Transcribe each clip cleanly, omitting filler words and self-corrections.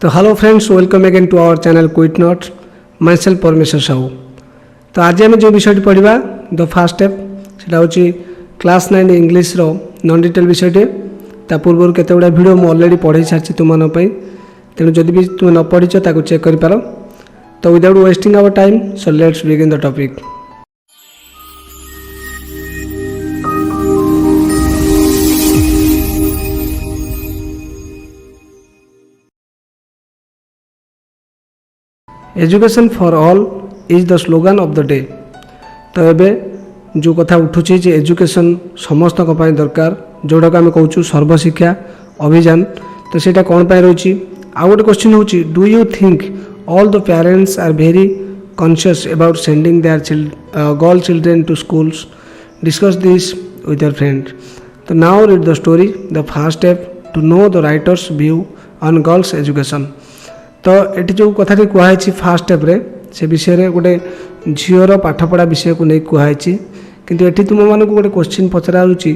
तो hello friends, welcome again to our channel quit not myself Parmeshwar Sahu. तो आज आम जो विषय पढ़ा द फास्ट स्टेप से हूँ क्लास 9 इंग्लीश नॉन डिटेल विषय। ता पूर्व केते गुड़ा वीडियो मुझे ऑलरेडी पढ़ाई सारी तुम तेणु जदि भी तुम न पढ़ीच ताको चेक कर पार। तो without wasting our time so let's begin the topic. Education for all is the slogan of the day. तो ये जो कथा उठुची जे एजुकेशन समस्त दरकार, जोटा को आम कहूँ सर्वशिक्षा अभियान। तो सेटा कौन पाई रही। आउ गोटे क्वेश्चन हूँ, do you think all the parents are very conscious about sending their girl children to schools? Discuss this with your friend. तो now read the story the first step to know the writer's view on girls education. तो ये जो कथा कहुई fast step से विषय गोटे झीवर पाठपढ़ा विषय को नहीं कहुई, किंतु ये तुम मानक गोटे क्वेश्चन पचराऊँगी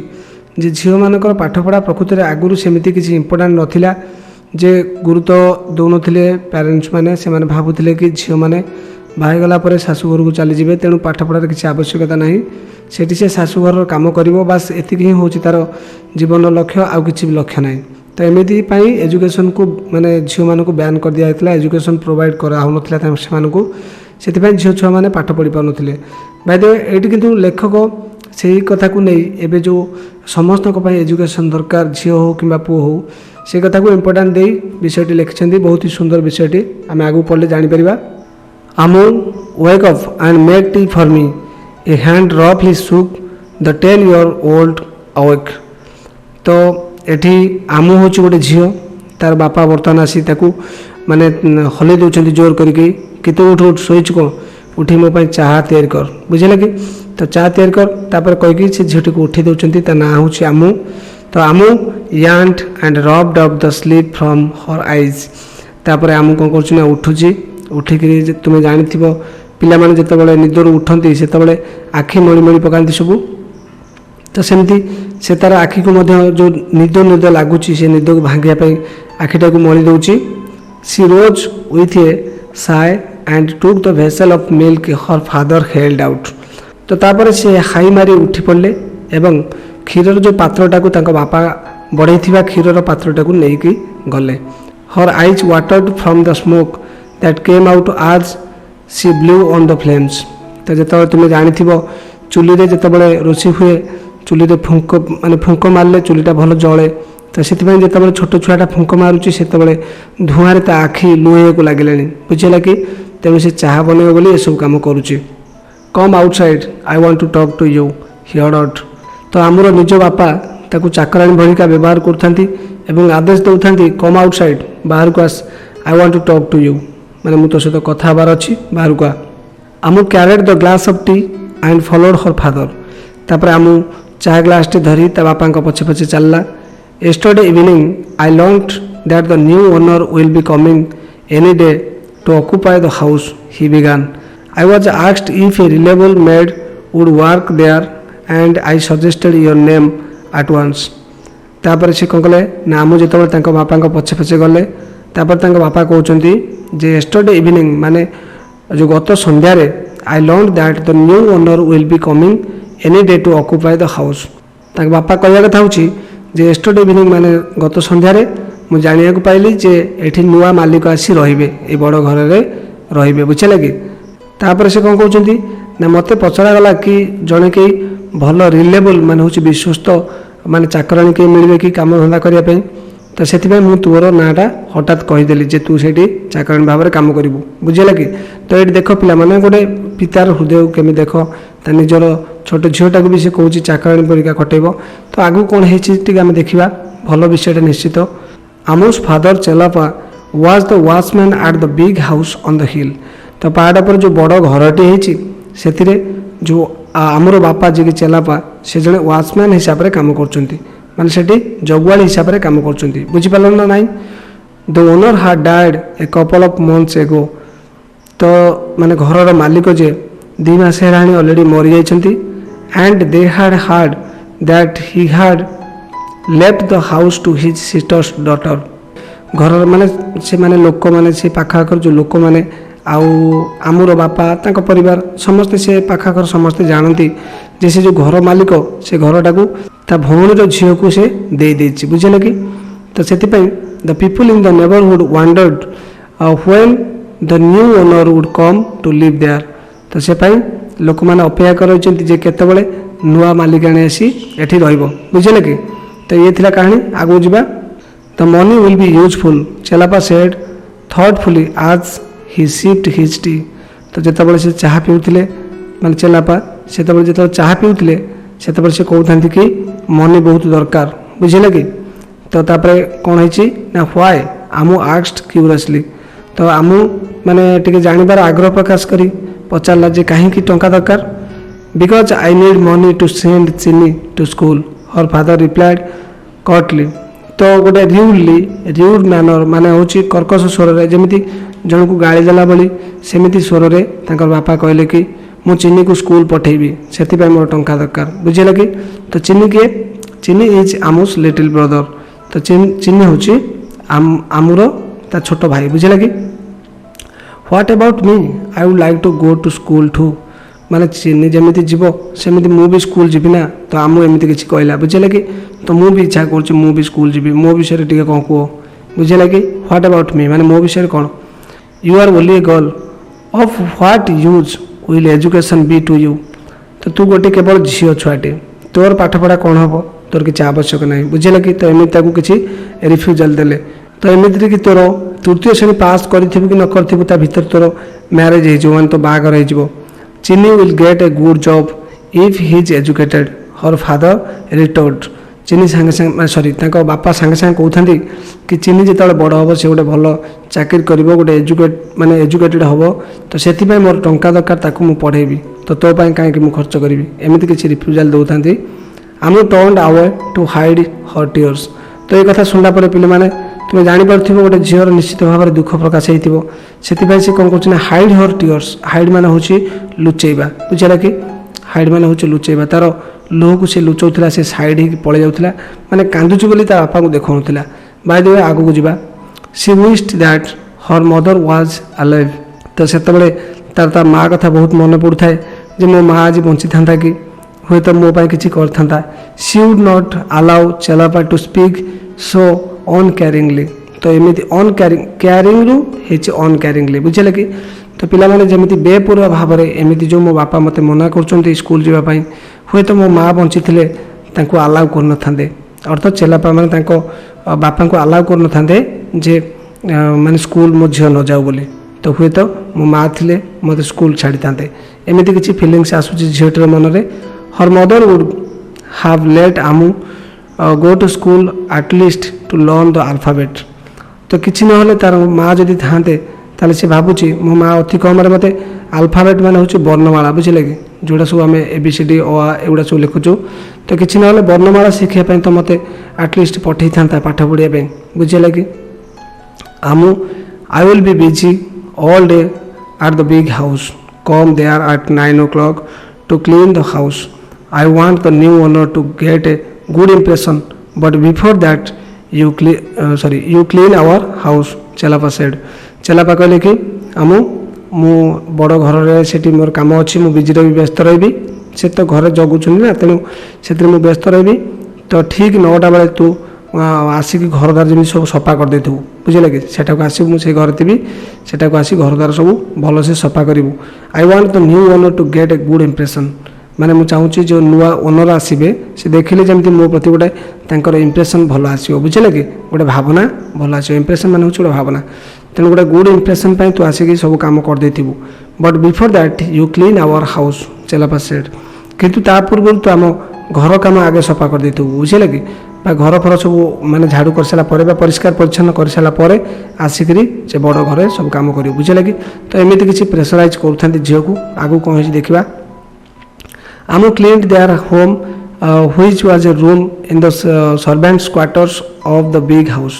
जे झील मानकर पाठपढ़ा प्रकृति में आगुरी सेमती किसी इंपोर्टाट नाला जे गुरुत्व दौन पेरेन्ट्स मैंने से भावुले कि झील मैंने बाहगला शाशुघर को चली जाए, तेणु पाठपढ़ार किसी आवश्यकता ना सेठी से शाशुघर काम कर बास एति ही हूँ तार जीवन लक्ष्य आउ कि लक्ष्य ना। तो एमती एजुकेशन को माने झील मानक बैन कर दिया जाता, एजुकेशन प्रोवाइड कराऊन से झील छुआ मैंने पाठ पढ़ी पार ना। बाय द वे ये किंतु लेखक से कथा को नहीं एवं जो समस्त एजुकेशन दरकार झील हो कि पुओ हो से कथा को इम्पोर्टाट दे विषयटी लिखिं। बहुत ही सुंदर विषयटी आम आगू पढ़ले जापर। Amu wake up and make tea for me, a hand रफली शुक द 10-year-old अवेक। तो एठी आमू हूँ गोटे झील, तार बापा बर्तमान आसी माने हल दौरान जोर करके उठ उठ शोच कौन उठी मो चाह तैयारी कर, बुझे कि। तो चाह तैयारी कर तापर कहीकि से झीटी को उठी दौरान ता ना हूँ आमू। तो Amu yawned and rubbed up the sleep from her eyes. तापर आमू कौन कर उठुची, उठिक तुम जानी पिला माने जिते निदर उठती से आखि मणि मणि पकाती सब। तो सेमती से तार आखि को जो निद निद लगुच से निद को भांगे आखिटा को मली दौची। She rose with a sigh and took the vessel of milk her father held out. तो तापर से हाई मारी उठी पड़े एवं क्षीर जो पात्रटा को बापा बढ़ई क्षीर पात्रटा को लेकिन गले। Her eyes watered from the smoke that came out आज सी ब्लू ऑन द फ्लेम्स। तो जो तुम जानी चुली रे जिते रोषे हुए चुली रे फुंक माने फुंक मारे चुलीटा भल जले। तो से जो छोट छुआटा फुंक मारुची से धूआं ता आखि लुहे को लगे, बुझेगा कि। तेणु से चाह बनइब बोली सब कम करुच्ची। Come outside I want to talk to you he ordered. तो आमर निज बापा ताकू चाकराणी भलिका व्यवहार कर आदेश दौरान कम आउटसाइड बाहर को आस, I want to talk to you माने मु तो सहित कथा हबार अच्छी बाहर को आ। Amu carried the glass of tea and followed her father. तापर आमू चाह ग्लास टी धरी ता बापा पछे पछे चलला। Yesterday evening I learnt that the new owner will be coming any day to occupy the house, he began. I was asked if a reliable maid would work there and I suggested your name at once. तापर से कौन कले ना आमु जो बापा पछे पछे गले तापर बापा कहते जे yesterday evening माने जो गत संध्यारे I learned that the new owner will be coming any day to occupy the house. बापा कहवा कथा हूँ जे yesterday evening माने गत संध्यारे मु जानिया को पाइली जे एठी नुआ मालिक आसी रहिबे ए बड़ घर रे रहिबे, बुझे कि। तापर से कौन कहते ना मते पचरा गला कि जड़े कई भल रिलेबल माने हूँ विश्वस्त माने चाकराणी कई मिलबे कि काम धंदा करिया पे। तो से तोर नाटा हठात कहीदेली जे तू से चाकराणी भाव में कम करू, बुझेगा कि। तो ये देख पिला माने गोटे पितार हृदय केमी देख ता निजर छोट झीटा को भी से कौच चाकराणी परिका खटेब। तो आगू कौन है देखा भल विषय निश्चित। Amu's father Chelappa was the watchman at the big house on the hill. तो पहाड़ पर जो बड़ घरटी है जो आमर बापा जी की चेलापा से जड़े वॉचमैन हिसाब से कम कर माने सेठी जगुआली हिसाब से कम कर, बुझिपार ना नाई। द ओनर हाड died a couple of months एगो। तो माने घर मालिक जे 2 मास हेलाणी ऑलरेडी मरी जाइछंती and they had heard that he had left the house to his sister's daughter. ଘରର ମାନେ ସେମାନେ ଲୋକମାନେ ସେ ପାଖ ଆଖର ଯେଉଁ ଲୋକମାନେ ଆଉ ଆମର ବାପା ତାଙ୍କ ପରିବାର ସମସ୍ତେ ସେ ପାଖ ଆଖର ସମସ୍ତେ ଜାଣନ୍ତି ଯେ ସେ ଯେଉଁ ଘର ମାଲିକ ସେ ଘରଟାକୁ ତା ଭଉଣୀର ଝିଅକୁ ସେ ଦେଇଛି ବୁଝିଲେ କି। ତ ସେଥିପାଇଁ the people in the neighbourhood wondered when the new owner would come to live there. ତ ସେ ପାଇଁ ଲୋକମାନେ ଅପେକ୍ଷା କରିଛନ୍ତି ଯେ କେତେବେଳେ ନୂଆ ମାଲିକାଣୀ ଆସି ଏଠି ରହିବ ବୁଝିଲେ କି। ତ ଇଏ ଥିଲା କାହାଣୀ। ଆଗକୁ ଯିବା। The money will be useful Chelappa said thoughtfully as he sipped his tea. ତ ଯେତେବେଳେ ସେ ଚାହା ପିଉଥିଲେ ମାନେ ଚେଲାପା ସେତେବେଳେ ଯେତେବେଳେ ଚାହା ପିଉଥିଲେ ସେତେବେଳେ ସେ କହୁଥାନ୍ତି କି ମନି ବହୁତ ଦରକାର ବୁଝିଲେ କି। ତ ତାପରେ କ'ଣ ହେଇଛି ନା ହ୍ୱାଏ ଆମୁ ଆକ୍ସଡ୍ କ୍ୟୁରିୟସଲି। ତ ଆମୁ ମାନେ ଟିକେ ଜାଣିବାର ଆଗ୍ରହ ପ୍ରକାଶ କରି ପଚାରିଲା ଯେ କାହିଁକି ଟଙ୍କା ଦରକାର। Because I need money to send Chini to school her father replied curtly. ତ ଗୋଟେ ରିଉଡ୍ ମ୍ୟାନର ମାନେ ହେଉଛି କର୍କଶ ସ୍ୱରରେ ଯେମିତି ଜଣକୁ ଗାଳି ଦେଲା ଭଳି ସେମିତି ସ୍ୱରରେ ତାଙ୍କର ବାପା କହିଲେ କି ମୁଁ ଚିନିକୁ ସ୍କୁଲ ପଠେଇବି ସେଥିପାଇଁ ମୋର ଟଙ୍କା ଦରକାର ବୁଝିଲେ କି। ତ ଚିନି କିଏ? ଚିନି ଇଜ୍ ଆମୁସ୍ ଲିଟିଲ୍ ବ୍ରଦର। ତ ଚିନି ହେଉଛି ଆମର ତା ଛୋଟ ଭାଇ ବୁଝିଲେ କି। ହ୍ୱାଟ୍ ଆବାଉଟ୍ ମି I would like to go to school ଠୁ। ମାନେ ଚିନି ଯେମିତି ଯିବ ସେମିତି ମୁଁ ବି ସ୍କୁଲ ଯିବି ନା। ତ ଆମୁ ଏମିତି କିଛି କହିଲା ବୁଝିଲେ କି। ତ ମୁଁ ବି ଇଚ୍ଛା କରୁଛି ମୁଁ ବି ସ୍କୁଲ ଯିବି ମୋ ବିଷୟରେ ଟିକେ କ'ଣ କୁହ ବୁଝିଲେ କି। ହ୍ୱାଟ୍ ଆବାଉଟ୍ ମି ମାନେ ମୋ ବିଷୟରେ କ'ଣ। You are only a girl of what use will education be to you. ତ ତୁ ଗୋଟେ କେବଳ ଝିଅ ଛୁଆଟେ ତୋର ପାଠପଢ଼ା କ'ଣ ହେବ ତୋର କିଛି ଆବଶ୍ୟକ ନାହିଁ ବୁଝିଲେ କି। ତ ଏମିତି ତାକୁ କିଛି ରିଫ୍ୟୁଜାଲ୍ ଦେଲେ। ତ ଏମିତିରେ କି ତୋର ତୃତୀୟ ଶ୍ରେଣୀ ପାସ୍ କରିଥିବୁ କି ନ କରିଥିବୁ ତା ଭିତରେ ତୋର ମ୍ୟାରେଜ୍ ହେଇଯିବ ମାନେ ତୋ ବାହାଘର ହେଇଯିବ। Chinni will get a good job if he's educated her father retorted. Chinni ସାଙ୍ଗେ ସାଙ୍ଗେ ମାନେ ସରି ତାଙ୍କ ବାପା ସାଙ୍ଗେ ସାଙ୍ଗେ କହୁଥାନ୍ତି କି ଚିନି ଯେତେବେଳେ ବଡ଼ ହେବ ସେ ଗୋଟେ ଭଲ ଚାକିରି କରିବ ଗୋଟେ ଏଜୁକେଟେଡ୍ ହେବ। ତ ସେଥିପାଇଁ ମୋର ଟଙ୍କା ଦରକାର ତାକୁ ମୁଁ ପଢ଼େଇବି ତ ତୋ ପାଇଁ କାହିଁକି ମୁଁ ଖର୍ଚ୍ଚ କରିବି ଏମିତି କିଛି ରିଫ୍ୟୁଜାଲ୍ ଦେଉଥାନ୍ତି। Amu turn away to hide her tears. ତ ଏ କଥା ଶୁଣିଲା ପରେ ପିଲାମାନେ ତୁମେ ଜାଣିପାରୁଥିବ ଗୋଟେ ଝିଅର ନିଶ୍ଚିତ ଭାବରେ ଦୁଃଖ ପ୍ରକାଶ ହେଇଥିବ। ସେଥିପାଇଁ ସେ କ'ଣ କରୁଛି ନା ହାଇଡ୍ ହର୍ ଟିୟର୍ସ। ହାଇଡ୍ ମାନେ ହେଉଛି ଲୁଚେଇବା ବୁଝିଲା କି। ହାଇଡ୍ ମାନେ ହେଉଛି ଲୁଚେଇବା। ତାର ଲୁହକୁ ସେ ଲୁଚାଉଥିଲା ସେ ସାଇଡ୍ ହେଇକି ପଳେଇ ଯାଉଥିଲା ମାନେ କାନ୍ଦୁଛି ବୋଲି ତା ବାପାଙ୍କୁ ଦେଖାଉନଥିଲା। ବାଇ ଦ ୱେ ଆଗକୁ ଯିବା। She wished that her mother was alive. ତ ସେତେବେଳେ ତା ମାଆ କଥା ବହୁତ ମନେ ପଡ଼ୁଥାଏ ଯେ ମୋ ମାଆ ଆଜି ବଞ୍ଚିଥାନ୍ତା କି ହୁଏତ ମୋ ପାଇଁ କିଛି କରିଥାନ୍ତା। She would not allow Chelappa to speak so uncaringly. ତ ଏମିତି କ୍ୟାରିଂରୁ ହେଇଛି ଅନକ୍ୟାରିଂଲି ବୁଝିଲେ କି। ତ ପିଲାମାନେ ଯେମିତି ବେପରୁଆ ଭାବରେ ଏମିତି ଯେଉଁ ମୋ ବାପା ମୋତେ ମନା କରୁଛନ୍ତି ସ୍କୁଲ ଯିବା ପାଇଁ ହୁଏତ ମୋ ମାଆ ବଞ୍ଚିଥିଲେ ତାଙ୍କୁ ଆଲାଉ କରିନଥାନ୍ତେ। ଅର୍ଥାତ୍ ଚେଲାପା ମାନେ ତାଙ୍କ ବାପାଙ୍କୁ ଆଲାଉ କରିନଥାନ୍ତେ ଯେ ମାନେ ସ୍କୁଲ ମୋ ଝିଅ ନ ଯାଉ ବୋଲି। ତ ହୁଏତ ମୋ ମାଆ ଥିଲେ ମୋତେ ସ୍କୁଲ ଛାଡ଼ିଥାନ୍ତେ ଏମିତି କିଛି ଫିଲିଙ୍ଗସ୍ ଆସୁଛି ଝିଅଟିର ମନରେ। Her mother would have let Amu go to school at least to learn the alphabet. ତ କିଛି ନହେଲେ ତାର ମାଆ ଯଦି ଥାନ୍ତେ ତାହେଲେ ସେ ଭାବୁଛି ମୋ ମାଆ ଅତି କମରେ ମୋତେ ଆଲଫାବେଟ୍ ମାନେ ହେଉଛି ବର୍ଣ୍ଣମାଳା ବୁଝିଲେ କି ଯେଉଁଟା ସବୁ ଆମେ ABCD ଅ ଆ ଏଗୁଡ଼ା ସବୁ ଲେଖୁଛୁ। ତ କିଛି ନହେଲେ ବର୍ଣ୍ଣମାଳା ଶିଖିବା ପାଇଁ ତ ମୋତେ ଆଟଲିଷ୍ଟ ପଠାଇଥାନ୍ତା ପାଠ ପଢ଼ିବା ପାଇଁ ବୁଝିଲେ କି। Amu I will be busy all day at the big house come there at 9 o'clock to clean the house. I want the new owner to get a good impression but before that you clean our house Chelappa said. Chelappa କହିଲେ କି ମୁଁ ବଡ଼ ଘରରେ ସେଠି ମୋର କାମ ଅଛି ମୁଁ ବିଜି ରହିବି ବ୍ୟସ୍ତ ରହିବି। ସେ ତ ଘରେ ଜଗୁଛନ୍ତି ନା ତେଣୁ ସେଥିରେ ମୁଁ ବ୍ୟସ୍ତ ରହିବି। ତ ଠିକ୍ 9ଟା ବେଳେ ତୁ ଆସିକି ଘର ଦ୍ୱାର ଯେମିତି ସବୁ ସଫା କରିଦେଇଥିବୁ ବୁଝିଲେ କି। ସେଠାକୁ ଆସିବୁ ମୁଁ ସେ ଘରେ ଥିବି ସେଠାକୁ ଆସି ଘର ଦ୍ୱାର ସବୁ ଭଲସେ ସଫା କରିବୁ। I want the new owner to get a good impression. ମାନେ ମୁଁ ଚାହୁଁଛି ଯେଉଁ ନୂଆ ଓନର୍ ଆସିବେ ସେ ଦେଖିଲେ ଯେମିତି ମୋ ପ୍ରତି ଗୋଟେ ତାଙ୍କର ଇମ୍ପ୍ରେସନ୍ ଭଲ ଆସିବ ବୁଝିଲେ କି। ଗୋଟେ ଭାବନା ଭଲ ଆସିବ। ଇମ୍ପ୍ରେସନ୍ ମାନେ ହେଉଛି ଗୋଟେ ଭାବନା। ତେଣୁ ଗୋଟେ ଗୁଡ୍ ଇମ୍ପ୍ରେସନ୍ ପାଇଁ ତୁ ଆସିକି ସବୁ କାମ କରିଦେଇଥିବୁ। But before that you clean our house Chelappa said. କିନ୍ତୁ ତା ପୂର୍ବରୁ ତୁ ଆମ ଘର କାମ ଆଗେ ସଫା କରିଦେଇଥିବୁ ବୁଝିଲେ କି। ବା ଘର ଫର ସବୁ ମାନେ ଝାଡ଼ୁ କରିସାରିଲା ପରେ ବା ପରିଷ୍କାର ପରିଚ୍ଛନ୍ନ କରିସାରିଲା ପରେ ଆସିକିରି ସେ ବଡ଼ ଘରେ ସବୁ କାମ କରିବୁ ବୁଝିଲେ କି। ତ ଏମିତି କିଛି ପ୍ରେସରାଇଜ୍ କରୁଥାନ୍ତି ଝିଅକୁ। ଆଗକୁ କ'ଣ ହେଇଛି ଦେଖିବା। Amu cleaned their home which was a room in the servants quarters of the big house.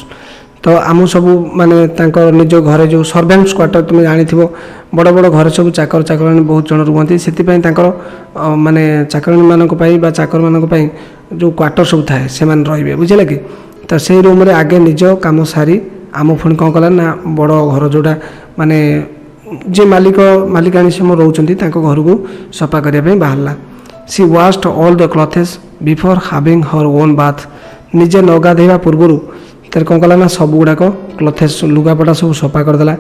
ତ ଆମ ସବୁ ମାନେ ତାଙ୍କ ନିଜ ଘରେ ଯେଉଁ ସର୍ଭାଣ୍ଟସ୍ କ୍ୱାର୍ଟର ତୁମେ ଜାଣିଥିବ ବଡ଼ ବଡ଼ ଘରେ ସବୁ ଚାକର ଚାକରାଣୀ ବହୁତ ଜଣ ରୁହନ୍ତି। ସେଥିପାଇଁ ତାଙ୍କର ମାନେ ଚାକରାଣୀମାନଙ୍କ ପାଇଁ ବା ଚାକରମାନଙ୍କ ପାଇଁ ଯେଉଁ କ୍ୱାର୍ଟର ସବୁ ଥାଏ ସେମାନେ ରହିବେ ବୁଝିଲେ କି। ତ ସେଇ ରୁମ୍ରେ ଆଗେ ନିଜ କାମ ସାରି आम पुणी कौन कला ना बड़ घर जोटा माने जे मालिकाणी से रोचती घर को सफा करने बाहरला। She washed all the clothes before having her own bath. निजे न गाधेवा पूर्व तर कौन कला ना सब गुड़ाक क्लथेस लुगापटा सब सफा करदेला।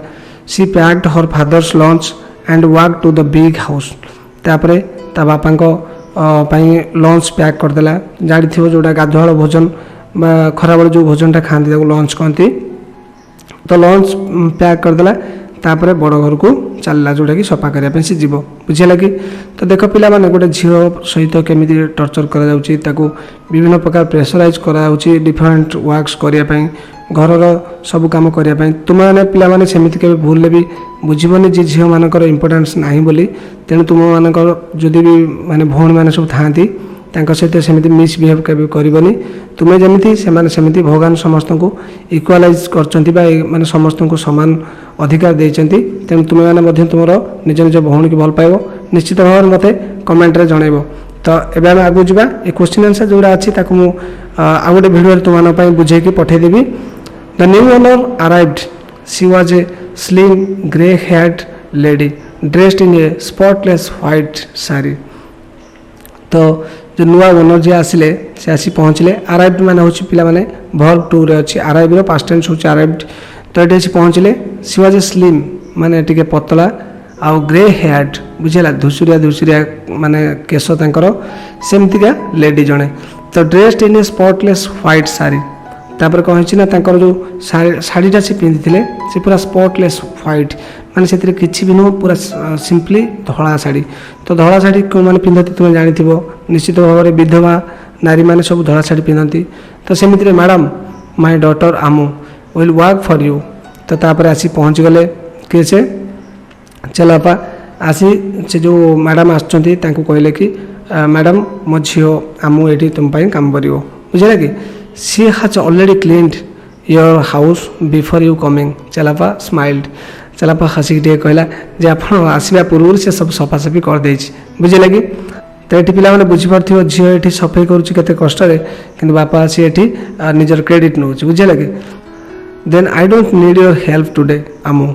She packed her father's lunch and walk to the big house. तापर ता बापा लंच पैक करदेला। जानी थो जोटा गाधुआल भोजन खराबल जो भोजनटा खाती लंच कहती तो लंच पैक करदेला। तापर बड़ घर को चलला जोटा कि सफा करने से जीव बुझेगा कि। तो देख पिला माने गोटे झील सहित केमी टर्चर करा विभिन्न प्रकार प्रेसराइज करा डिफरेंट वर्क्स करने घर सब कम करने तुम मैंने पिला माने सेमती के भूल भी बुझबनी जे झील मानकर इंपोर्टेंस नहीं बोली तेणु तुम मानकर जदि भी माने भौणी मैंने सब था सहित सेमती मिसबिहेव के करनी। तुम्हें जमी से भगवान समस्त को इक्वालाइज कर समस्त को सामान अधिकार देते तेणु तुम्हें मैंने तुम निज निज भौणी की भल पाइब निश्चित भाव में मत कमेंट जनइब। तो ये आम आगे जावा ये क्वेश्चन आंसर जोड़ा अच्छी आउ गोटे भिडियो तुम बुझे पठेदेवी। The new owner arrived she was a slim grey haired lady dressed in a spotless white sari. तो जो नुआ ओनर जी आसिले से आसी पहुँचले अराइव्ड माने होची पिला माने वर्ब टू रे अछि अराइव रो पास्ट टेंस होची अराइव्ड। तो ये पहुँचले सी वाज ए स्लिम माने टिके पतला आउ ग्रे हेयर्ड बुझेला धुसुरिया माने केश तांकर सेमतिका लेडी जणे। तो dressed in a spotless white sari. तापर कौन ना तांकर जो शाड़ीटा से पिंधिले से पूरा स्पॉटलेस व्हाइट माने से किसी भी नुह पूरा सिंपली धला शाड़ी। तो धला शाड़ी कौन मैंने पिंधती तुम जानी निश्चित भाव में विधवा नारी मैंने सब धला शाड़ी पिंधती। तो सेमती madam my daughter Amu will work for you. तो तापर आसी पहुँच गले किए से चलापा आसी से जो मैडम आसुँच कहले कि मैडम मो झील आमू ये तुम काम कर बुझे कि she has already cleaned your house before you coming. Chelappa smiled Chelappa हसिक टे कहला जे आप आसवा पूर्व से सब सफासफी करदे बुझे कि। तो ये पिला मैंने बुझीपार झील ये सफाई करते कष्ट कि बापा आसी ये निजर क्रेडिट नौ बुझे कि। Then I don't need your help today Amu.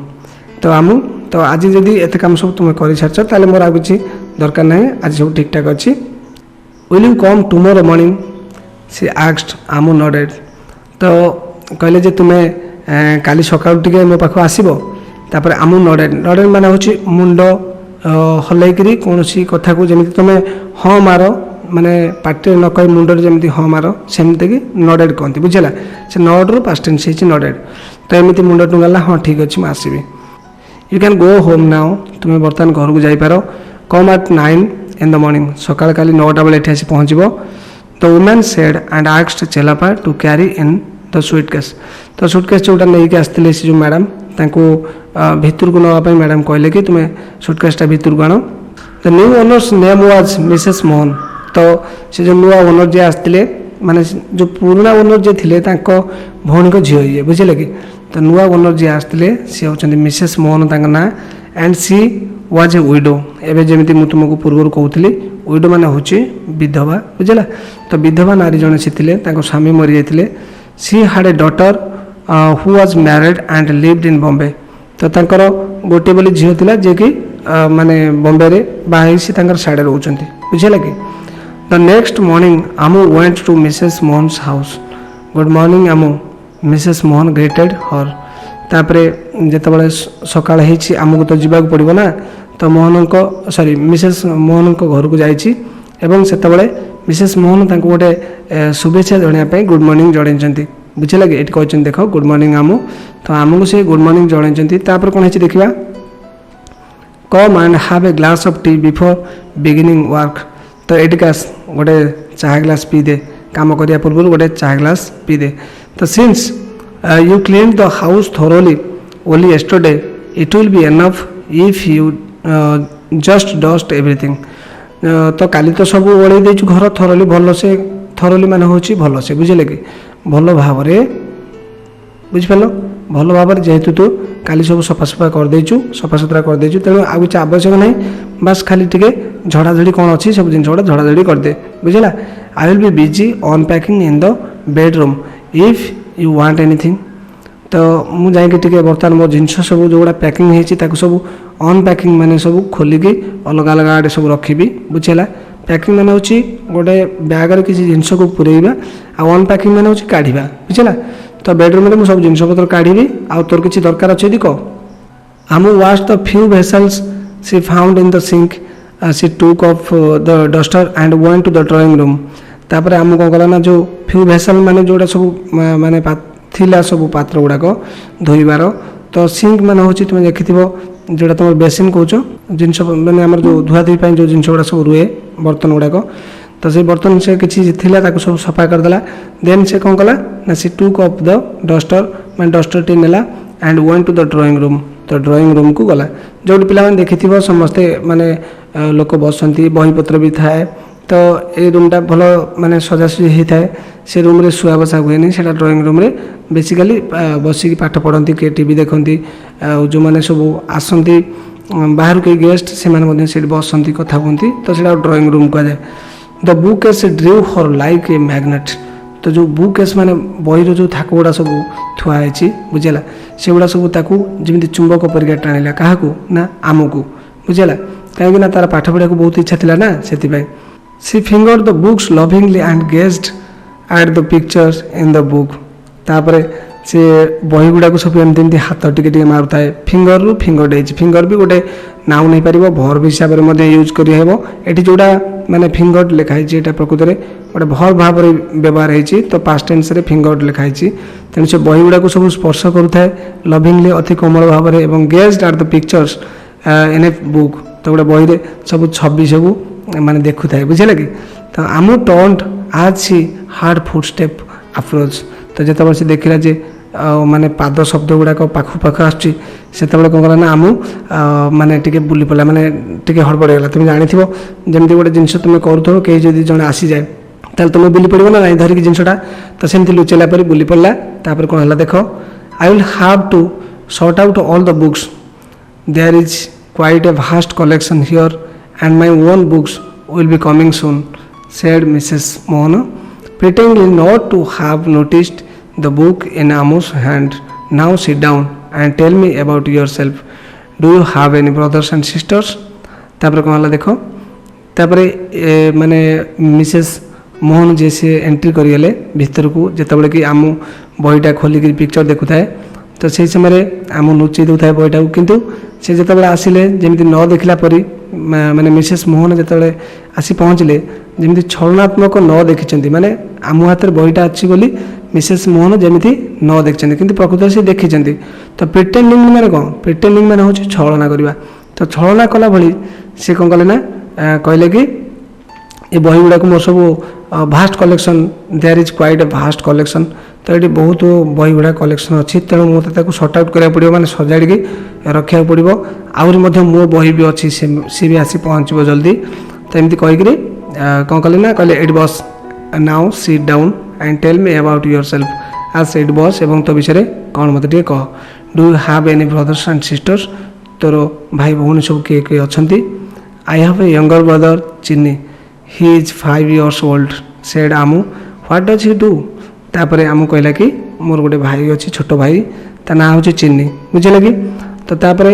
तो आमू तो आज जदि एत कम सब तुम कर सारी ताले मोर आ किसी दरकार ना आज सब ठीक ठाक अच्छी। Will you come tomorrow morning she asked Amu nodded. तो कहले जे तुम्हें काली सकाळु टिके मो पाखो आसीबो। तापर आमू नॉडेड नॉडेड माने होची मुंड हलैकरी कोनोसी कथा को जेमिति तुम हाँ मार माने पाटे न कहि मुंडर जेमिति हाँ मार सेमिति कि नॉडेड कहती बुझेला। से नॉड रो पास्ट टेंस है नॉडेड। तो एमिति मुंड टुंगाला हाँ ठीक अच्छे मैं आसबि। You can go home now तुम्हें बर्तमान घर को जापार come at 9 in the morning सकाळ काली 9टा बेले एठी आसी पहुँचब। The women said and asked Chelappa to carry in the suitcase. तो सुटकेस जोटा नहीं आसते से जो मैडम भितर को नापी मैडम कहले कि तुम्हें सुटकेसटा भितर को आण। The new owners name was Mrs Mohan. तो से जो नुआ ओनर जे आसते माने जो पुराना ओनर जे थिले भौणी को झील ये बुझे कि। तो नुआ ओनर जी आसते सी होती मिसेस मोहन तांका ना and C was A window. एवं जमी मुझे तुमको पूर्व कहती विडो माने होची विधवा बुझेगा। तो विधवा नारी जन सी स्वामी मरी जाते। सी हाड ए daughter who was married and lived in Bombay. तो तांकर गोटे बोली झील थिला जे कि माने बॉम्बे रे बाही सी तांकर साडे रहउचंती बुझेला कि। The next morning Amu went to Mrs Mohan's house. Good morning Amu Mrs Mohan greeted her. तापर जिते सकाळ होती आमको तो जावाक पड़ो ना। तो मोहन को सॉरी मिसेस मोहन को घर को जाइए से मिसेस मोहन तांको गोटे शुभेच्छा जनापी गुड मॉर्निंग जन बुझे लगे। ये कहते देख गुड मॉर्निंग आमू। तो आमको से गुड मॉर्निंग जन तापर कौन है देखा come and have a glass of tea before beginning work. तो ये गोटे चाह ग्लास पी दे काम करने पूर्व गोटे चाह ग्लास पी दे। तो since you cleaned the house thoroughly only yesterday it will be enough if you just dust everything। तो काली तो सब ओढ़े देचु घर थोरली भल से थोरली माने होची भल से बुझे कि भल भाव बुझिपाल भल भाव जेहेतु तू काली सब सफासफा कर देचु सफा सुतरा कर देचु तेणु आ किसी आवश्यक नहीं बस खाली टिके झड़ाझड़ी कौन अच्छी सब जिन गुड़ा झड़ाझड़ी करदे बुझेगा। I will be busy unpacking in the bedroom if you want anything. तो मु जाइए टे बर्तमान मो जिन सब जो पैकिंग होती सब अनपैकिंग मैंने सब खोलिकी अलग अलग आड़े सब रखी बुझेगा। पैकिंग मैंने हूँ गोटे ब्यागर किसी जिनस को पुरेबा अनपैकिंग मैंने हूँ काढ़ा बुझेगा। तो बेडरूम में सब जिन पतर काढ़ी आ तोर किसी दरकार अच्छे कह आम wash the few vessels she found in the sink she took of the duster and went to the drawing room. तापर आम कौन कला ना जो फ्यू वेसल माने जोड़ा सब माने थिला सब पात्र गुड़ाक धोइबार। तो सिंक मैंने हूँ तुम देखि जोड़ा तुम बेसिन कौच जिन मैंने आम जो धुआधुई जो जिन गुड़ा सब रुए बर्तन गुड़ाक। तो से बर्तन से किसी थिला ताको सब सफा करदेला। देन से कौन कला ना she took of the duster मैं डस्टर टी नेला and went to the drawing room. तो ड्राइंग रूम को गला जो पे देखि समस्ते माने लोक बसंती बहीपत्र भी थाए। तो ये रूमटा भल माने सजासजी होता है से रूम रे शुआ बसा हुए से ड्राइंग रूम रे बेसिकली बसिक पाठ पढ़ती किए टीवी देखती जो मैंने सब आसती बाहर कई गेस्ट से बसती कथा कहती। तो से ड्राइंग रूम कहुए। The books drew her like a magnet. तो जो बुक एस माने बही जो थाक गुड़ा सब थुआई बुझेगा से गुड़ा सब जमी चुंबक परिका टाणिला क्या ना आमको बुझेगा कहीं तार पाठ पढ़ा बहुत इच्छा थी ना से she finger the books lovingly and gazed at the pictures in the book. तापर से बही गुड़ा सब एमती हाथ टिके मारुता है फिंगर रु फिंगर डेज फिंगर भी गोटे नाउ नहीं पार भर्व हिसाब से यूज कर जोड़ा माने फिंगर लिखाई यहाँ प्रकृत में गोटे भर भाव व्यवहार होती। तो पास्ट टेंस रे फिंगर लिखाई तेणु से बही गुड़ा सब स्पर्श करुए लविंगली अति कोमल भाव में gazed at the pictures in a book. तो गोटे बही रे सब छवि सब माने देखु थाए बुझे कि। तो आम टर्न्ड आज सी हार्ड फुटस्टेप अप्रोच। तो जिते से देखला जे माने पाद शब्द गुड़ाक पाखु पाख आसुची कौन कला ना आम माने टिके बुली पड़ा माने टिके हड़बड़ गला। तुम जानी जमी गोटे जिनस तुम करूँ कहीं जब जन आसी जाए ताल तुम बुली पड़ो ना नहीं धरिकी जिनसा। तो सेमती लुचेला पर बुली पड़ा। तापर कौन है देख I will have to sort out all the books there is quite a vast collection here and my own books will be coming soon, said Mrs. Mohan, pretending not to have noticed the book in Amu's hand. Now sit down and tell me about yourself. Do you have any brothers and sisters? तापर कौन है देखो तापर माने Mrs Mohan जैसे entry करिगले भीतर को जिते कि आम बहीटा खोलिक पिक्चर देखु थाए। तो से समय आम लुचि दूसरा बहीटा को किंतु से जिते आसिले जमी न देखला परी माने मिसेस मोहन जिते आसी पहुँचले जमी छलनात्मक न देखी माने आम हाथ में बहीटा अच्छी बोली मिसेस मोहन जमी न देखते कि प्रकृत से देखी। तो प्रिटेंडिंग माने कौन प्रिटेंडिंग माने हूँ छलना करवा। तो छलना कला भली सी कौन कले ना कहले कि ये बही गुड़ाक मोर सब vast collection there is quite a vast collection. तो ये बहुत बही गुड़ा कलेक्शन अच्छी तेणु मतलब सर्ट आउट करा पड़ो मैंने सजाड़ी रखा पड़ो आहरी मो बही भी अच्छी सी भी आसी पहुँचब जल्दी। तो एमती कहीकि कौन कले ना कहले इट बस now sit down and tell me about yourself आज इट बस एवं तो विषय कौन मत टे कह। Do you have any brothers and sisters तोर भाई भौणी सब किए किए अच्छा। I have a younger brother Chinni he is 5 years old said Amu what does he do. तापर आम कहला कि मोर गोटे भाई अच्छी छोट भाई ता ना हूँ चिन्नी बुझे लगी। तो तापर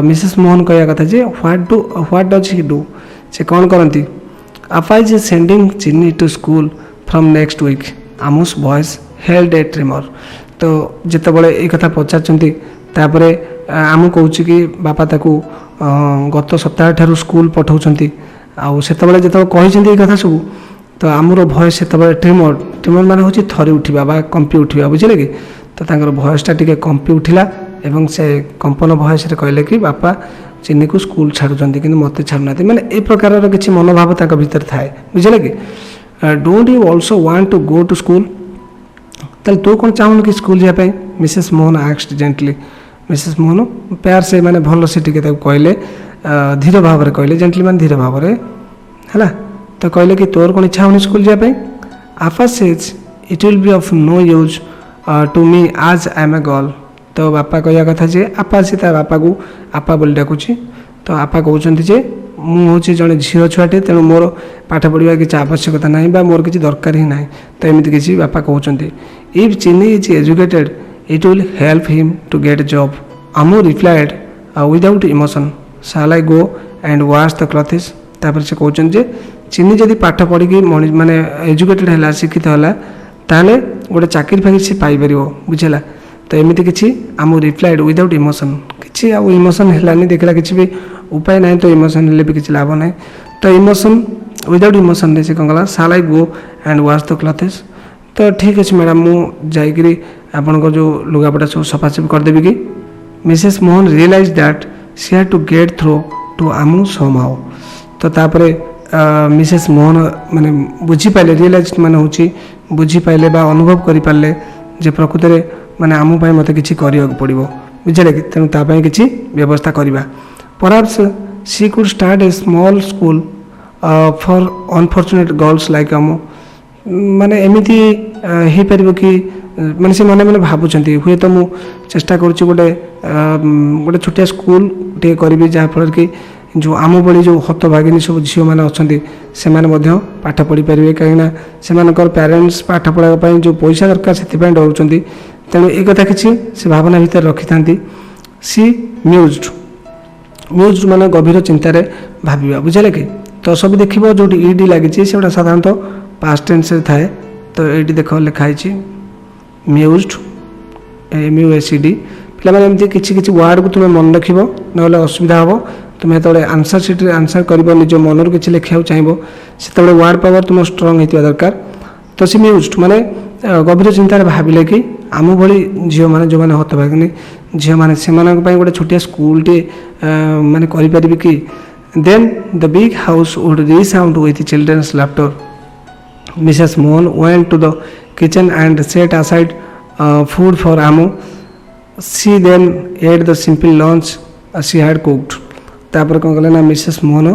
मिसेस मोहन कहया कथा जे व्हाट डज ही डू से कौन करती। Appa is sending Chinni to school from next week Amu's voice held a tremor. तो जिते बड़े ये कथा पचार तापर आम कहूँ कि बापा ताकू गत सप्ताह ठारू स्कूल पठाउछंती आउ सेतबेले जिते कही कथा सब। तो आमर भयस से ट्रिमर ट्रिमर मान हूँ थरी उठा बा कंपी उठा बुझे कि। तो तांकर भयसटा टिके कंपी उठिला एवं से कंपन भयस कहले कि बापा चिन्नी को स्कूल छाड़ुंट कि मत छाड़ना मैंने ए प्रकार किसी मनोभाव भीतर थाए बुझे कि। Don't you also want to go to school ताल तू कौन चाहून कि स्कूल जाए Mrs Mohan asked gently. Mrs Mohan प्यार से माने भल से टिके कहले धीर भाव में कहले जेंटलमैन धीर भाव में है। तो कहले कि तोर कौन इच्छा होनी स्कूल जाए। आपा says it will be of no use to me as I am a girl. तो बापा कहया कथा जे आपा से बापा को आपा बोली डाकुची। तो आपा कहते जे मुझे जड़े झील छुआटे तेणु मोर पाठ पढ़ा किसी आवश्यकता ना मोर किसी दरकार ही ना। तो एमती किसी बापा कहते इफ चिन्नी is educated it will help him to get a job. Amu replied without emotion, shall I go and wash the clothes? तापर से कहउछन जे चिनी जदि पाठ पढ़ी कि माने एजुकेटेड हैला शिक्षित हैला ताले गोटे चाकरी फाकरी से पाई परिबो बुझला। तो एमिति किछि आमु रिप्लाइड विदाउट इमोशन, किछि आ इमोशन हैलानी देखला किछि भी उपाय नाही, तो इमोशन हेले भी किछि लाभ नाही। तो इमोशन विदाउट इमोशन से कौन कला shall I go and wash the clothes. तो ठीक अच्छे मैडम मु जाइकरी आपण जो लुगापटा सब सफासफी करदेवी कि Mrs Mohan realise that she had to get through to Amu somehow. तो तापरे मिसेस मोहन माने बुझी पाइले, रियलाइज माने होची बुझी पाइले बा अनुभव करि पाले जे प्रकृत रे माने आमू पय मते किछि करियो पड़िबो बुझले कि, तेनु ता पय किछि व्यवस्था करिबा। Perhaps she could start a small school for unfortunate girls like Amu. माने एमिति हे परिबो कि माने से मने मने भाबुचंती हुए तो मु चेष्टा करूची गोटे गोटे छोटिया स्कूल टे करबी जहा फल कि जो आमो बड़ी जो हतभागिनी सब झील मैंने अच्छा से पाठ पढ़ी पारे कहीं से पेरेन्ट्स पाठ पढ़ा जो पैसा दरकार से डरुंच। तेणु एक कथा कि भावना भितर रखी था सी म्यूज्ड माने गभीर चिंतार भाविबा बुझे कि। तो सब देख जो ईडी लगी से साधारणतः पास्ट टेंस थाए। तो ये देख लिखाई म्यूज्ड MUSED पे किसी वार्ड को तुम्हें मन रख ना असुविधा हम तुम्हें जो आंसर सीट आंसर कर निज मनर किसी लिखा चाहिए से वार्ड पावर तुम स्ट्रंग होता दरकार। तो सी म्यूज्ड माने गभीर चिंतार भाविले कि आम भली झील मैंने जो मैंने हतभागिनी झील मैंने से गोटे छोटिया स्कूल टे माने करि कि। Then the big house would resound with children's laughter. Mrs Mohan went to the kitchen and set aside food for Amu. She then ate the simple lunch she had cooked. तापर कौन कले ना मिसेस मोहन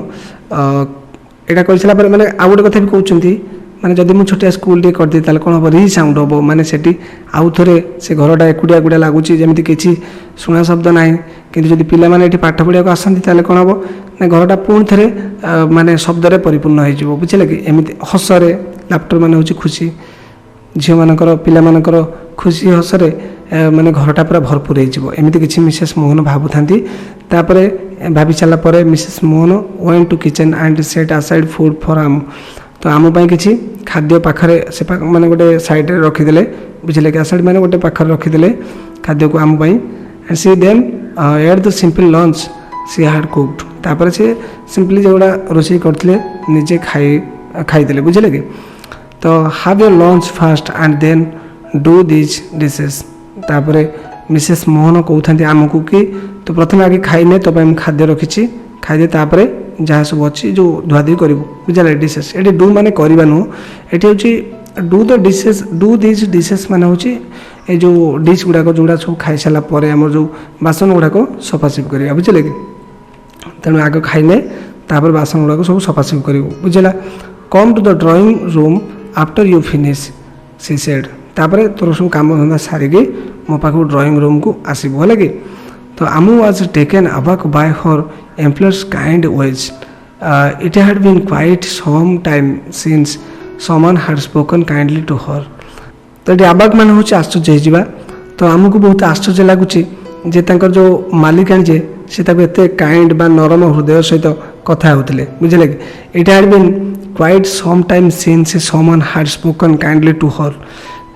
एटा कर सारा माने आ गोटे कथा भी कहउछंती माने जदि मु छोटिया स्कूल टे कर दे ताले कोन हो रिसाउंड हो माने सेठी आउ थरे से घरटा एकुडिया गुडिया लागुची जेमिति किछि सुना शब्द नाही किंतु जदि पिला माने एठी पाठ पढिया को आसंती ताले कोन हो ना घरटा पुण थरे माने शब्द रे परिपूर्ण होई जिवो बुझले कि। एमिति हसरे लाफ्टर माने होची खुशी झील मानकर पिला मानकर खुशी हसरे माने घरटा पूरा भरपूर होमती किसी मिसेस मोहन भावुंती। भाभी सारापर Mrs Mohan went to kitchen and set aside food for Amu. तो आम किसी खाद्य पाखरे से माने गोटे साइड रखीदे बुझे कि असाइड माने गोटे पाखरे रखीदे खाद्य को Amu and she then ate the simple lunch she had cooked. तापर से सिंपली जोड़ा रोषे करते निजे खाईदे बुझे कि। तो have your lunch fast and then do these dishes. तापर मिसेस मोहन कहते आमको कि तो प्रथम आगे खाइने तो खाद्य रखी खाईदे तापर जहाँ सब अच्छी जो धुआधुई करूँ बुझे डिशेस। ये डू माने करवा नुह ये हूँ do the dishes do these dishes माने हूँ ये जो डिश गुड़ाक जोड़ा सब खाई सारापर आम जो बासन गुड़ाक सफासफी करवा बुझे कि। तेणु आग खाइने तापर बासन गुड़ाक सब सफासफी करूँ बुझेगा। Come to the drawing room after you finish she said. तापर तोर सब कम धंदा सारिकी मो पाख ड्रॉइंग रूम को आसबू है कि। तो Amu was taken aback by her employer's kind ways. It had been quite some time since someone had spoken kindly to her. तो ये अबाक मान हूँ आश्चर्य होगा। तो आमको बहुत आश्चर्य लगुच जे जो मालिकाणी जे से एत काइंड बा नरम हृदय सहित कथा होते बुझे कि। It had been quite some time since someone had spoken kindly to her.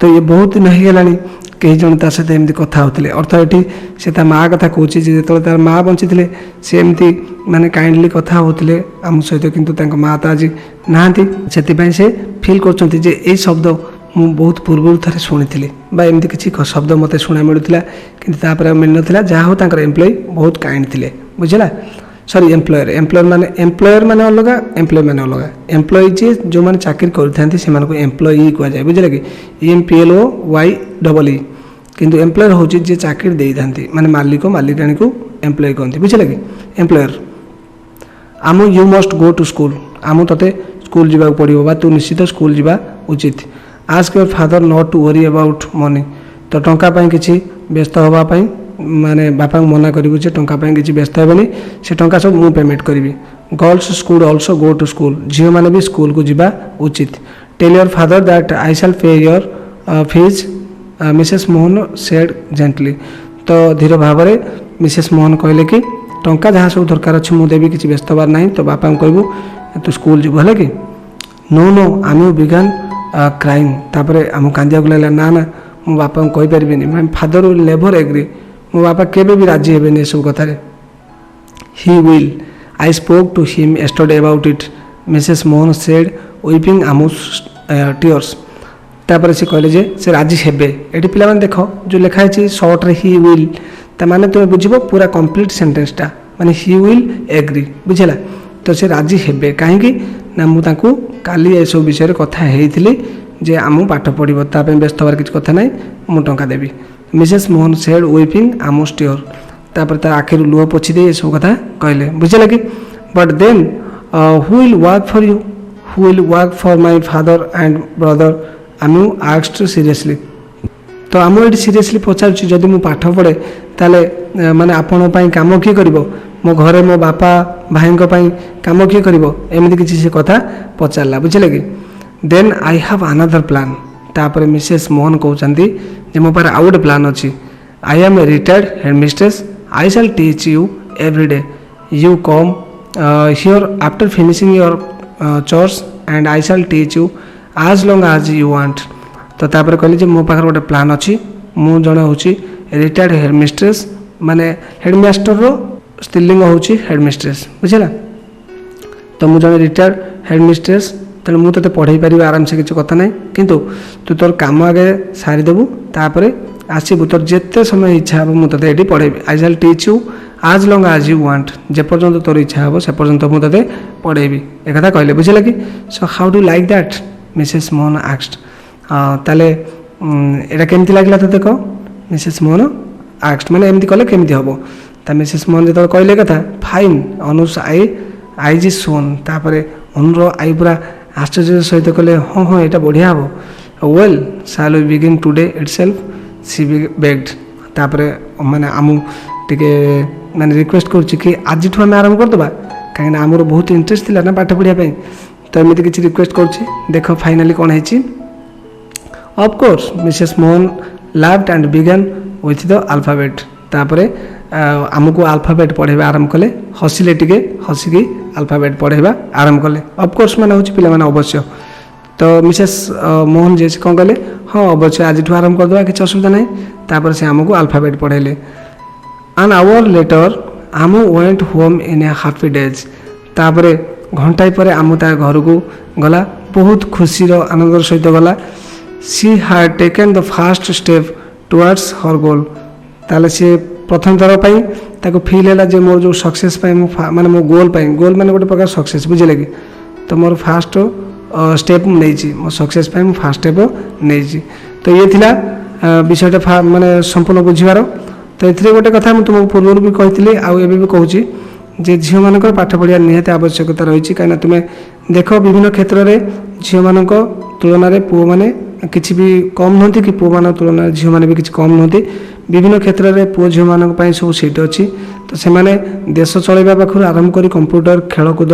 तो ये बहुत दिन हो गलानी कई जन ता सहित एमती कथा होते अर्थ ये से माँ कथा कौच जो तार माँ बंची थे सी एमती माने काइंडली कथा होते आम सहित किंतु माँ तो आज नहांती से फिल कर शब्द मु बहुत पूर्व थे शुणी एमती किसी शब्द मत शुणा मिलूला कि मिल ना जहाँ हो एम्प्लॉय बहुत काइंड थे बुझेगा। सॉरी एम्प्लॉयर माने अलग एम्प्लॉय माने अलग। एम्प्लॉय जे जो माने चाकरी करथांती से मानको एम्प्लॉय कह जाए बुझे कि EMPLOYEE किंतु एम्प्लॉयर होची जे चाकरी देई थांती माने मालिक मालिकाणी को एम्प्लॉय कहते बुझे कि। Implored Amu you must go to school Amu तते स्कूल जावाक पड़िबो बा तू निश्चित स्कूल जावा उचित। Ask your father not to worry about money. तो टंका पाई किछि व्यस्त होबा पाई माने बापा मना करू टंका किसी व्यस्त हेनी से टंका सब मु पेमेंट करी। Girls school also go to school झील मैंने भी स्कूल को जीवा उचित। Tell your father that I shall pay your fees Mrs Mohan said gently. तो धीर भाव में मिसेस मोहन कहले कि टंका जहाँ सब दरकार अच्छे मुझे देवी किसी व्यस्त हबार ना। तो बापा को कहबू तू स्कूल जीव है कि नो नो आम बिगान क्राइंग। तापर आम कांदिया लगे ना ना मो बापा को कहीपरि my father will never agree. मो बापा केबे भी राजी हेबेनि सब कथार। He will I spoke to him yesterday about it Mrs Mohan said weeping आमुस टीयर्स। तापर से कहले जे से राजी हेबे। एटी पिला माने देखो जो लिखा है शॉर्ट रे ही विल ता माने तुम बुझिबो पूरा कंप्लीट सेंटेंसटा माने ही विल एग्री बुझला। तो से राजी हेबे कहीं ना मु तांकू काली ए सब विषय कथा हेइथिली जे आमु पाठ पढ़िबो ता पे व्यस्त हबार किछ कथा नै मु टंका देबी। मिसेस मोहन सेड वीपिंग आमुस टीयर। तापर तार आखिर लुह पोछि दे ए सब कथा कहले बुझला कि but then who will work for you who will work for my father and brother Amu asked seriously. तो आम ये सीरियसली पचारुची जदि मु पाठ पढ़े ताले माने आपण पई काम किए करिवो मो घरे मो बापा भाई काम किए करिवो एमती किसी से कथा पचारला बुझले कि। Then I have another plan. तापर मिसेस मोहन कहते जे मो पार आउ गोटे प्लान अच्छी। I am a retired headmistress I shall teach you every day you come here after finishing your chores and I shall teach you as long as you want. तो तापर कहली जे मो पाखर गोटे प्लान अच्छी मु जड़े हूँ रिटायर्ड हेडमिस्ट्रेस माने हेडमास्टर रो स्त्रीलिंग हूँ हेडमिस्ट्रेस बुझला। तो मु जड़े रिटायर्ड हेडमिस्ट्रेस तेणु मुझे तो पढ़ाई पारि आराम से किसी कथा ना किंतु तू तोर काम आगे सारीदेबू तापर आसबू तोर जिते समय इच्छा हे मुझे ये पढ़ेबी। आई shall teach you as long as you want जेपर्यंत तोर इच्छा हे से पर्यंत मुझे पढ़ेबी एक कहले बुझे कि। So how do like that Mrs Mohan asked. ताले एटा केमती लागला तो देख मिसेस मोहन आस्क्ड माने एमती कले केमती हम ता मिसेस मोहन जो कहले कथा फाइन अनुस आई जी सोन। तापर अनुर आई पूरा आश्चर्य सहित कहले हाँ हाँ यहाँ बढ़िया हम well shall we begin today itself she begged. तापर माने आमु टिके माने रिक्वेस्ट करुच्ची कि आज आम आरंभ करदे कहीं आमर बहुत इंटरेस्ट थिला ना पाठ पढ़ाई तो एमती किसी रिक्वेस्ट करुच्ची देख फाइनाली कौन है। Of course Mrs Mohan laughed and begin with the alphabet. तापर आमको अल्फाबेट पढ़ाइबा आरंभ कले हसिले टिके हसिकी अल्फाबेट पढ़ाइबा आरंभ कले। ऑफकोर्स मैंने हूँ पिला माने अवश्य। तो मिसेस मोहन जी कौन कले हाँ अवश्य आज आरंभ करदे किसी असुविधा ना। तापर से आमको अल्फाबेट पढ़ाइले। एन आवर लेटर आम went home in A happy days. तापर घंटाए पर आम तार घर को गला बहुत खुशी आनंदर सहित गला। She had taken the first step towards her goal. ताले सी प्रथम थर पर फिल है जे मोर जो सक्सेस माने मो गोल माने गोटे प्रकार सक्सेस बुझे कि। तो मोर फास्ट स्टेप नहीं मो सक्सेस मो फास्ट स्टेप नहीं। तो ये थिला विषयटा माने संपूर्ण बुझीबार। तो ये गोटे कथा मुझे तुमको पूर्व भी कही आउ भी कहूँ जे झील मान पाठ पढ़ा निहाती आवश्यकता रही कहीं तुम्हें देख विभिन्न क्षेत्र में झील मान तुलन में पुओ मैंने किसी भी कम नुहति कि पुओ मान तुलन झील मैंने भी किसी कम नुहति। विभिन्न क्षेत्र में पुओ झील मान सब सीट अच्छी। तो से माने देश चलैबा पाखु आरंभ करी कंप्यूटर खेलकूद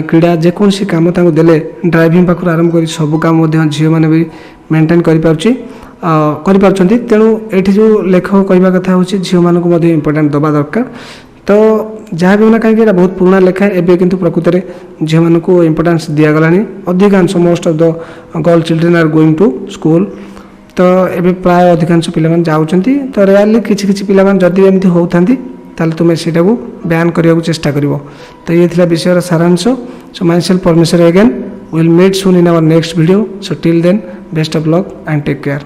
क्रीड़ा जेकोसी काम देले ड्राइविंग पाखु आरंभ करी सब काम झील मैंने भी मेंटेन करि तेणु ये जो लेखक कहवा कथा हूँ झील मानक इम्पोर्टाट दबा दरकार। तो जहाँ भी होना कहीं बहुत पुराना लेखा एवं किंतु प्रकृत में झील मानक इम्पोर्टान्स दिगला अधिकांश most of the girl children are going to school. तो ये प्राय अधिकांश पिला जाऊँगी। तो रेयरली किसी पिला जदि एमती होता ताले तुम्हें सेटा को बैन करने को चेष्टा करिवो। तो ये थिला विषय सारांश। So myself Parmeshwar again will meet soon in our next video. So till then best of luck and take care.